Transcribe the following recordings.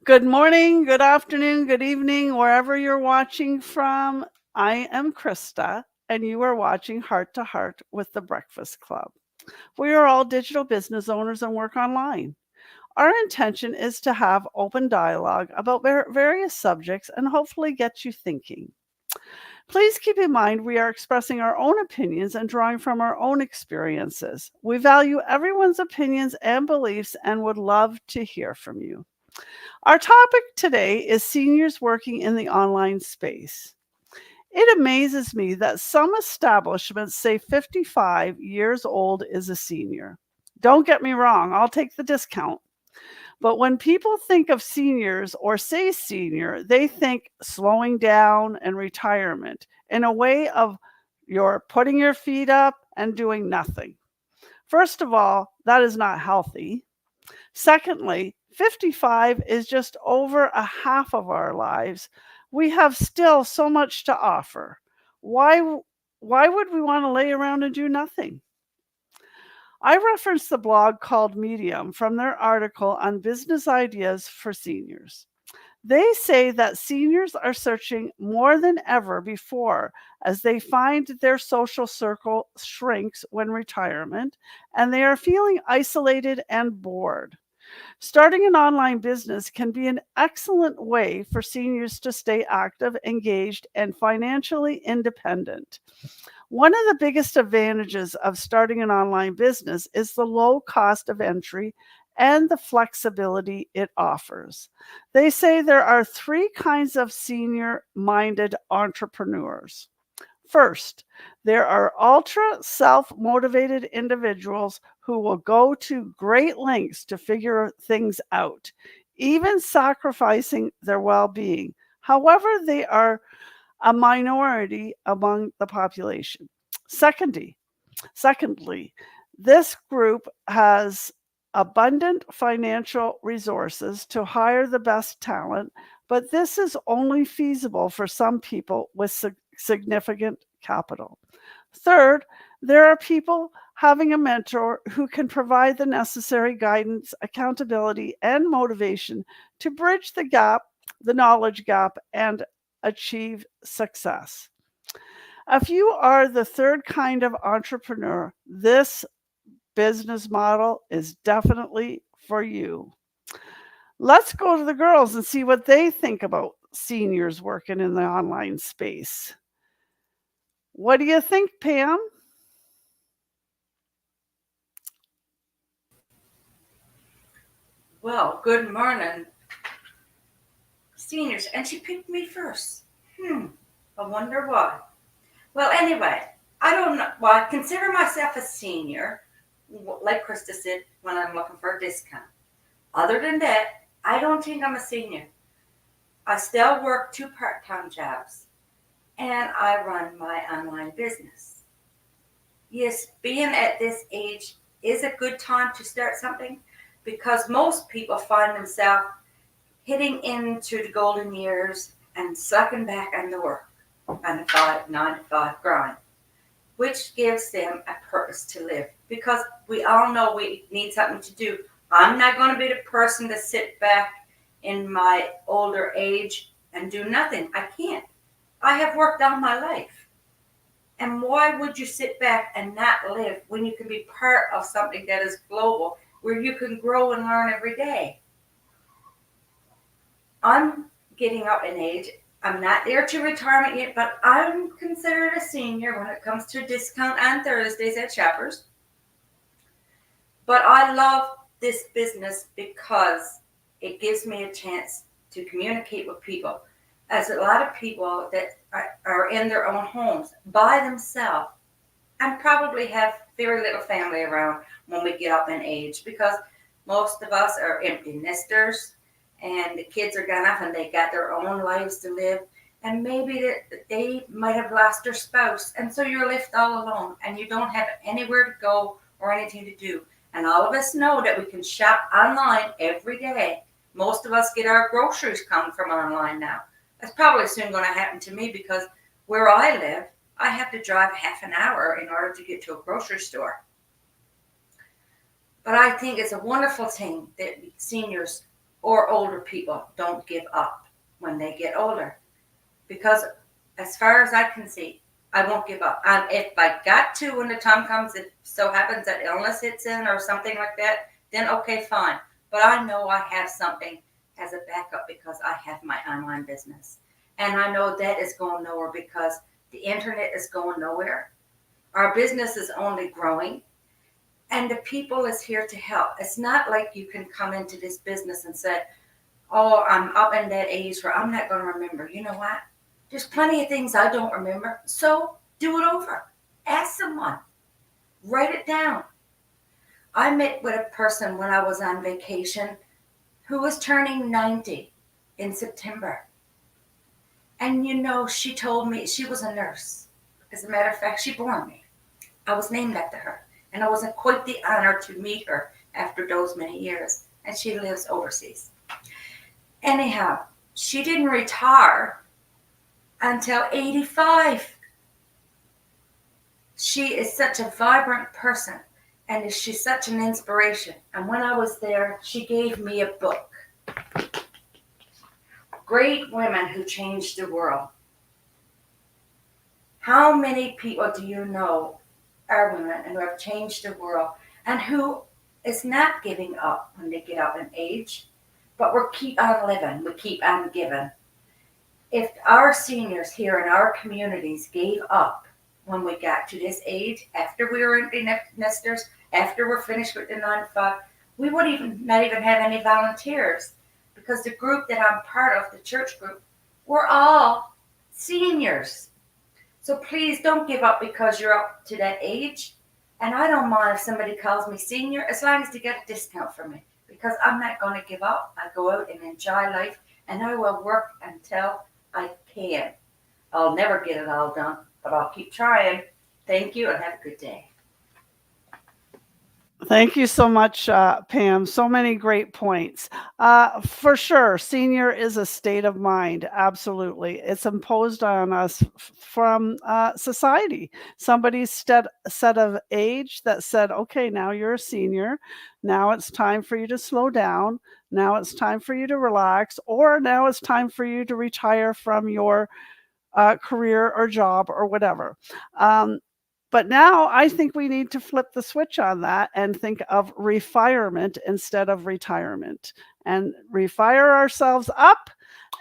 Good morning, good afternoon, good evening, wherever you're watching from. I am Krista, and you are watching Heart to Heart with the Breakfast Club. We are all digital business owners and work online. Our intention is to have open dialogue about various subjects and hopefully get you thinking. Please keep in mind we are expressing our own opinions and drawing from our own experiences. We value everyone's opinions and beliefs and would love to hear from you. Our topic today is seniors working in the online space. It amazes me that some establishments say 55 years old is a senior. Don't get me wrong, I'll take the discount. But when people think of seniors or say senior, they think slowing down and retirement in a way of you're putting your feet up and doing nothing. First of all, that is not healthy. Secondly, 55 is just over a half of our lives. We have still so much to offer. Why why would we want to lay around and do nothing? I referenced the blog called Medium from their article on business ideas for seniors. They say that seniors are searching more than ever before as they find their social circle shrinks when retirement and they are feeling isolated and bored. Starting an online business can be an excellent way for seniors to stay active, engaged, and financially independent. One of the biggest advantages of starting an online business is the low cost of entry and the flexibility it offers. They say there are three kinds of senior minded entrepreneurs. First, there are ultra self motivated individuals who will go to great lengths to figure things out, even sacrificing their well being. However, they are a minority among the population. Secondly, secondly, this group has abundant financial resources to hire the best talent, but this is only feasible for some people with significant capital. Third, there are people having a mentor who can provide the necessary guidance, accountability, and motivation to bridge the gap, the knowledge gap, and achieve success. If you are the third kind of entrepreneur, this business model is definitely for you. Let's go to the girls and see what they think about seniors working in the online space. What do you think, Pam? Well, good morning, seniors. And she picked me first. I wonder why. Well, anyway, I don't know. Well, I consider myself a senior, like Krista said, when I'm looking for a discount. Other than that, I don't think I'm a senior. I still work two part-time jobs, and I run my online business. Yes, being at this age is a good time to start something because most people find themselves hitting into the golden years and sucking back on the work on the 9 to 5 grind, which gives them a purpose to live because we all know we need something to do. I'm not going to be the person to sit back in my older age and do nothing. I can't. I have worked all my life. And why would you sit back and not live when you can be part of something that is global where you can grow and learn every day? I'm getting up in age. I'm not there to retirement yet, but I'm considered a senior when it comes to discount on Thursdays at Shoppers. But I love this business because it gives me a chance to communicate with people. As a lot of people that are in their own homes by themselves and probably have very little family around when we get up in age because most of us are empty nesters and the kids are gone off and they got their own lives to live and maybe they might have lost their spouse and so you're left all alone and you don't have anywhere to go or anything to do. And all of us know that we can shop online every day. Most of us get our groceries come from online now. That's probably soon going to happen to me because where I live I have to drive half an hour in order to get to a grocery store. But I think it's a wonderful thing that seniors or older people don't give up when they get older. Because as far as I can see, I won't give up. If I got to, when the time comes, it so happens that illness hits in or something like that, then okay, fine. But I know I have something as a backup because I have my online business. And I know that is going nowhere because the internet is going nowhere. Our business is only growing and the people is here to help. It's not like you can come into this business and say, oh, I'm up in that age where I'm not going to remember. You know what? There's plenty of things I don't remember. So do it over. Ask someone. Write it down. I met with a person when I was on vacation who was turning 90 in September. And she told me she was a nurse. As a matter of fact, she bore me. I was named after her. And I was quite the honor to meet her after those many years. And she lives overseas. Anyhow, she didn't retire until 85. She is such a vibrant person and she's such an inspiration. And when I was there, she gave me a book. Great Women Who Changed the World. How many people do you know are women who have changed the world and who is not giving up when they get up in age, but we keep on living, we keep on giving. If our seniors here in our communities gave up when we got to this age, after we were empty nesters, after we're finished with the 9 to 5, we would not even have any volunteers because the group that I'm part of, the church group, we're all seniors. So please don't give up because you're up to that age. And I don't mind if somebody calls me senior as long as they get a discount from me because I'm not going to give up. I go out and enjoy life and I will work until I can. I'll never get it all done, but I'll keep trying. Thank you and have a good day. Thank you so much, Pam. So many great points. For sure, senior is a state of mind. Absolutely. It's imposed on us from society. Somebody's set of age that said, okay, now you're a senior. Now it's time for you to slow down. Now it's time for you to relax, or now it's time for you to retire from your career or job or whatever. But now I think we need to flip the switch on that and think of refirement instead of retirement and refire ourselves up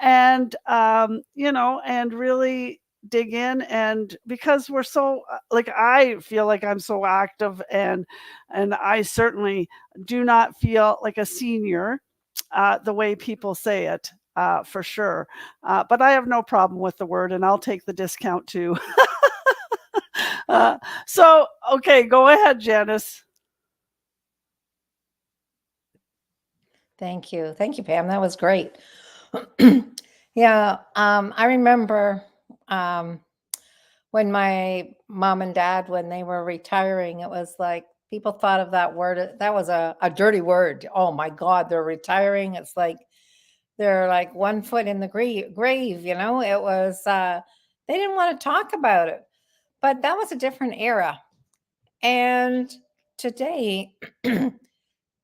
and, and really dig in. And because we're so, like, I feel like I'm so active and I certainly do not feel like a senior the way people say it. For sure. But I have no problem with the word and I'll take the discount too. Okay, go ahead, Janice. Thank you. Thank you, Pam. That was great. Yeah, I remember when my mom and dad, when they were retiring, it was like people thought of that word. That was a dirty word. Oh my God, they're retiring. It's like they're like 1 foot in the grave. It was, they didn't want to talk about it. But that was a different era. And today,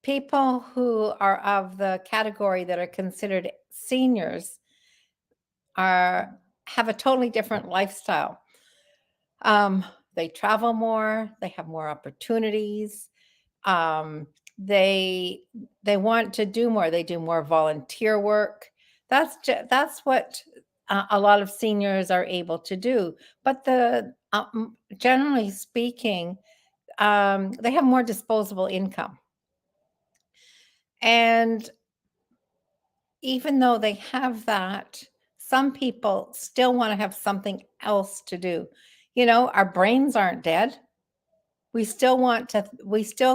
people who are of the category that are considered seniors have a totally different lifestyle. They travel more, they have more opportunities. They want to do more. They do more volunteer work. That's what a lot of seniors are able to do. But generally speaking, they have more disposable income. And even though they have that, some people still want to have something else to do. Our brains aren't dead. We still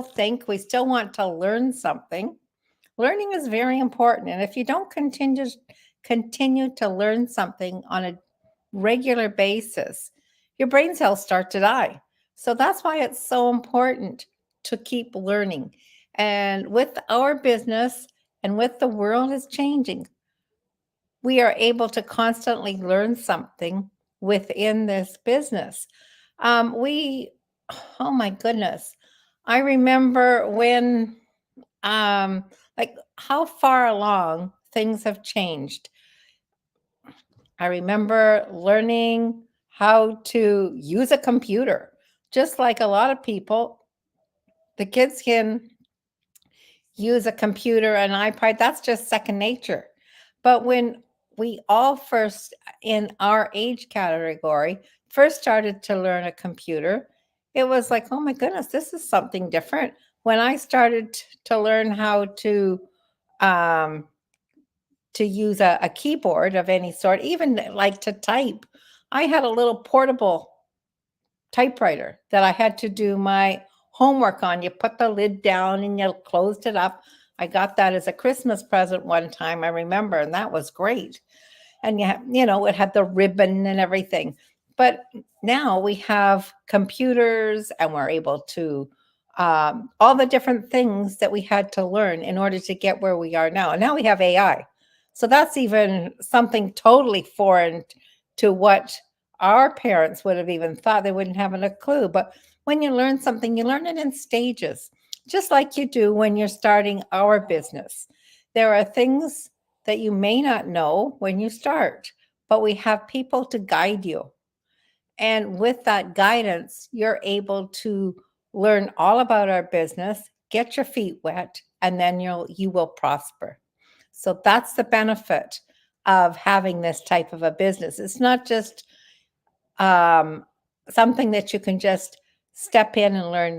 think, we still want to learn something. Learning is very important. And if you don't continue to learn something on a regular basis, your brain cells start to die. So that's why it's so important to keep learning. And with our business and with the world is changing, we are able to constantly learn something within this business. Oh my goodness. I remember when, like how far along things have changed. I remember learning how to use a computer. Just like a lot of people, the kids can use a computer, an iPad, that's just second nature. But when we all first, in our age category, first started to learn a computer, it was like, oh my goodness, this is something different. When I started to learn how um, to use a keyboard of any sort, even like to type, I had a little portable typewriter that I had to do my homework on. You put the lid down and you closed it up. I got that as a Christmas present one time, I remember, and that was great. And it had the ribbon and everything. But now we have computers and we're able to all the different things that we had to learn in order to get where we are now. And now we have AI. So that's even something totally foreign to what our parents would have even thought. They wouldn't have a clue. But when you learn something, you learn it in stages, just like you do when you're starting our business. There are things that you may not know when you start, but we have people to guide you. And with that guidance, you're able to learn all about our business, get your feet wet, and then you will prosper. So that's the benefit of having this type of a business. It's not just something that you can just step in and learn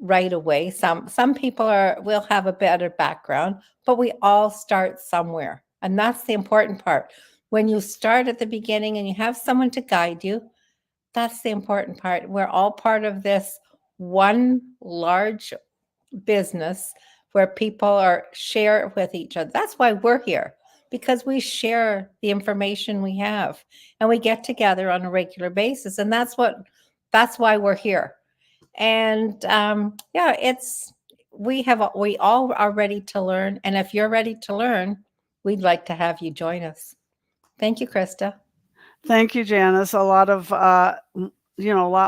right away. Some people will have a better background, but we all start somewhere. And that's the important part. When you start at the beginning and you have someone to guide you, that's the important part. We're all part of this one large business where people share with each other. That's why we're here, because we share the information we have and we get together on a regular basis. And that's why we're here. And we all are ready to learn. And if you're ready to learn, we'd like to have you join us. Thank you, Krista. Thank you, Janice. A lot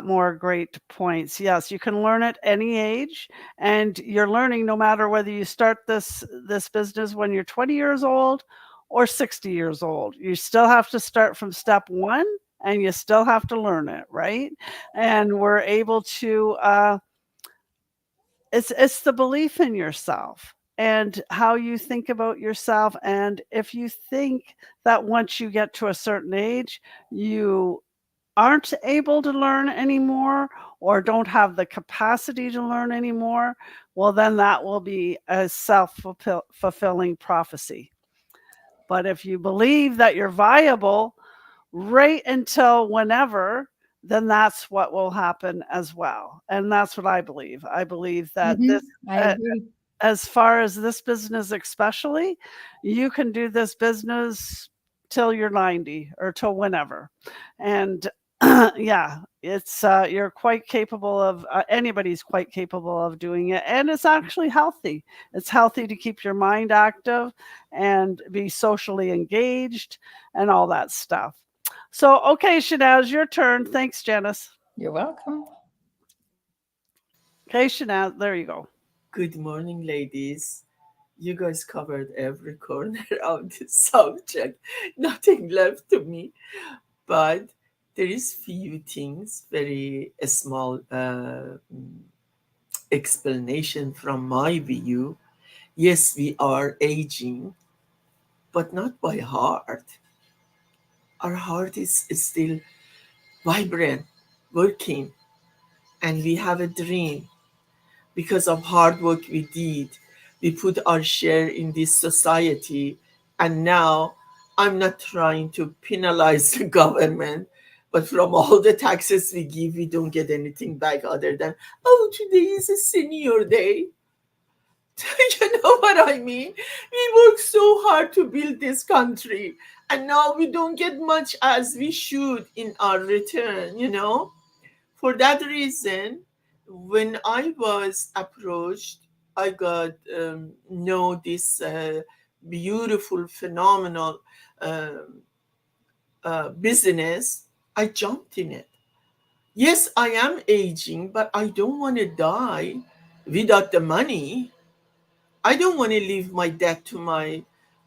more great points. Yes, you can learn at any age, and you're learning no matter whether you start this business when you're 20 years old or 60 years old. You still have to start from step one, and you still have to learn it, right? And we're able to. It's the belief in yourself and how you think about yourself. And if you think that once you get to a certain age, you aren't able to learn anymore or don't have the capacity to learn anymore, well, then that will be a self-fulfilling prophecy. But if you believe that you're viable right until whenever, then that's what will happen as well. And that's what I believe. I believe that I agree. As far as this business especially, you can do this business till you're 90 or till whenever. And yeah, it's you're quite capable of anybody's quite capable of doing it, and it's actually healthy. It's healthy to keep your mind active and be socially engaged and all that stuff. So, okay, Shanaz, your turn. Thanks, Janice. You're welcome. Okay, Shanaz, there you go. Good morning, ladies. You guys covered every corner of the subject. Nothing left to me, but there is few things, very small explanation from my view. Yes, we are aging, but not by heart. Our heart is still vibrant, working, and we have a dream. Because of hard work we did, we put our share in this society, and now I'm not trying to penalize the government, but from all the taxes we give, we don't get anything back other than, oh, today is a senior day. You know what I mean? We work so hard to build this country, and now we don't get much as we should in our return, For that reason, when I was approached, I got know this beautiful, phenomenal business. I jumped in it. Yes, I am aging, but I don't want to die without the money. I don't want to leave my debt to my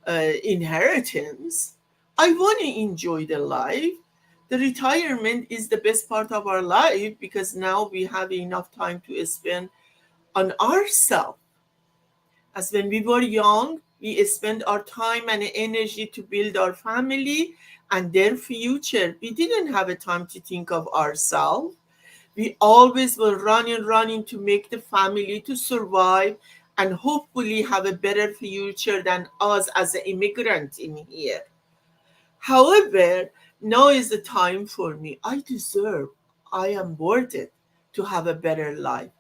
inheritance. I want to enjoy the life. The retirement is the best part of our life because now we have enough time to spend on ourselves. As when we were young, we spent our time and energy to build our family and their future. We didn't have a time to think of ourselves. We always were running to make the family to survive and hopefully have a better future than us as an immigrant in here. However, now is the time for me. I am worth it to have a better life.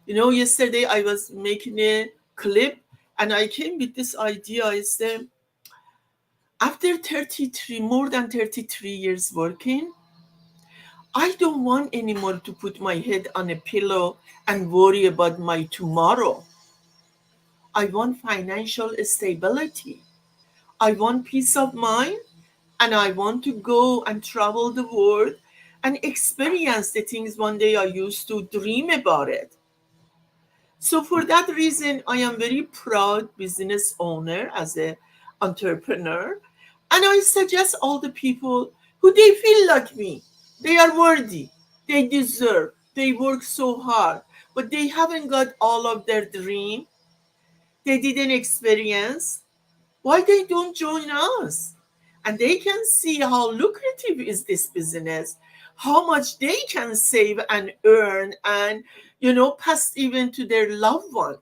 Yesterday I was making a clip and I came with this idea. I said, after 33, more than 33 years working, I don't want anymore to put my head on a pillow and worry about my tomorrow. I want financial stability. I want peace of mind, and I want to go and travel the world and experience the things one day I used to dream about it. So for that reason, I am very proud business owner as a entrepreneur. And I suggest all the people who they feel like me. They are worthy. They deserve. They work so hard, but they haven't got all of their dream. They didn't experience. Why they don't join us? And they can see how lucrative is this business, how much they can save and earn and pass even to their loved one.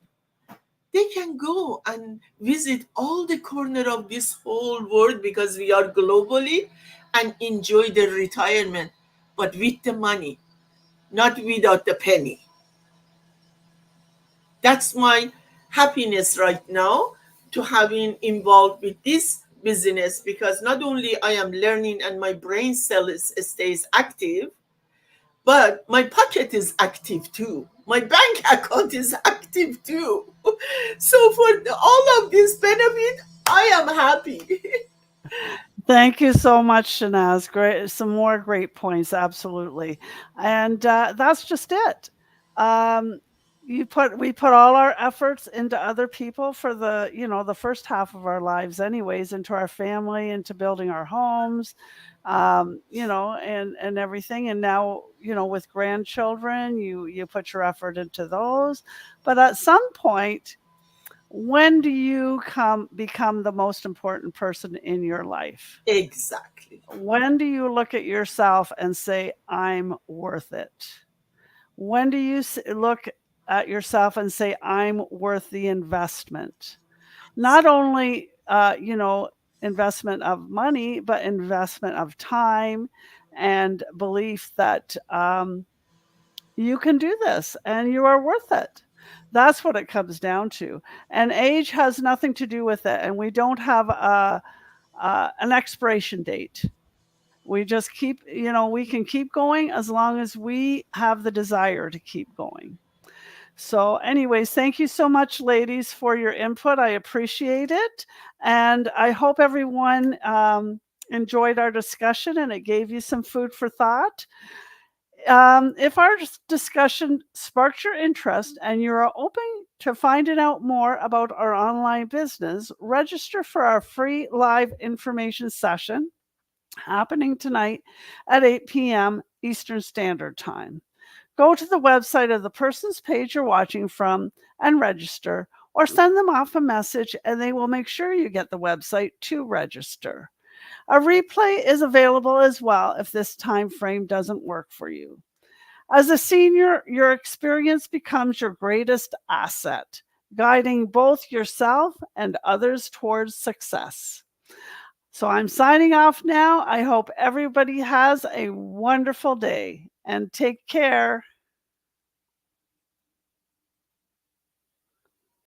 They can go and visit all the corner of this whole world because we are globally and enjoy their retirement, but with the money, not without the penny. That's my happiness right now to having involved with this business because not only I am learning and my brain cell stays active, but my pocket is active too. My bank account is active too. So for all of this benefit, I am happy. Thank you so much, Shanaz. Great, some more great points, absolutely. And that's just it. Um, we put all our efforts into other people for the first half of our lives, anyways, into our family, into building our homes, and everything. And now, with grandchildren, you put your effort into those. But at some point, when do you become the most important person in your life? Exactly. When do you look at yourself and say, I'm worth it? When do you look at yourself and say, I'm worth the investment? Not only, investment of money, but investment of time and belief that you can do this and you are worth it. That's what it comes down to. And age has nothing to do with it. And we don't have an expiration date. We just we can keep going as long as we have the desire to keep going. So, anyways, thank you so much, ladies, for your input. I appreciate it. And I hope everyone enjoyed our discussion and it gave you some food for thought. If our discussion sparked your interest and you're open to finding out more about our online business, register for our free live information session happening tonight at 8 p.m. Eastern Standard Time. Go to the website of the person's page you're watching from and register, or send them off a message and they will make sure you get the website to register. A replay is available as well if this time frame doesn't work for you. As a senior, your experience becomes your greatest asset, guiding both yourself and others towards success. So I'm signing off now. I hope everybody has a wonderful day and take care.